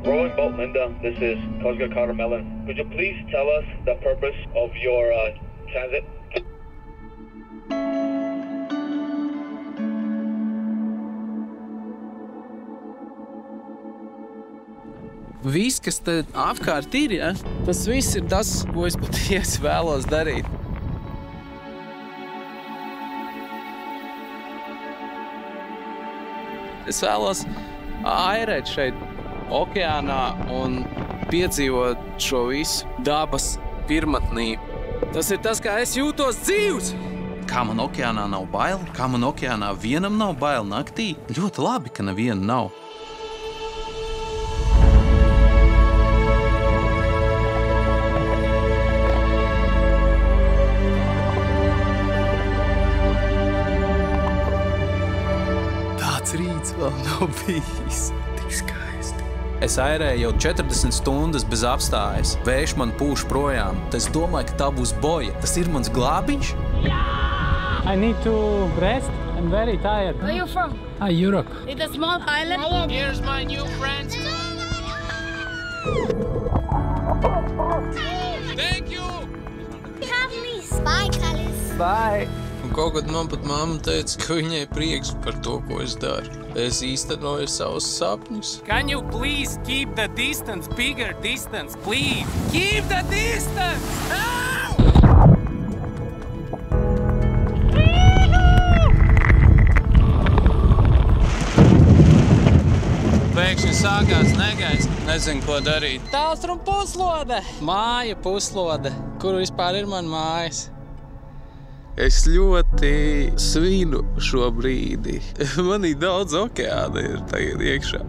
Rowan Boat Linda, this is Coast Guard Carter Mellon. Could you please tell us the purpose of your transit? Viss, kas te apkārt ir, ja? Tas viss ir tas, ko es patiesi vēlos darīt. Es vēlos airēt šeit okeānā un piedzīvot šo visu dabas pirmatnību. Tas ir tas, kā es jūtos dzīvs. Kā man okeānā nav bail? Kā man okeānā vienam nav bail naktī? Ļoti labi, ka neviena nav. Rīts vēl nav bijis. Tik skaisti. Es airēju jau 40 stundas bez apstājas. Vējš man pūš projām. Es domāju, ka tā būs boja. Tas ir mans glābiņš? I need to rest. I'm very tired. Where are you from? Europe. It's a small island. Here's my new friend. Thank you! Have me. Bye, Kalis. Bye! Un kaut kad man pat mamma teica, ka viņai prieks par to, ko es daru. Es īstenoju savus sapņus. Can you please keep the distance, bigger distance, please? Keep the distance! Pēkšņi sākās negaiss. Nezinu, ko darīt. Tālstrum puslode. Māja puslode. Kur vispār ir man mājas? Es ļoti svinu šo brīdi. Manī daudz okeāna ir tagad iekšā.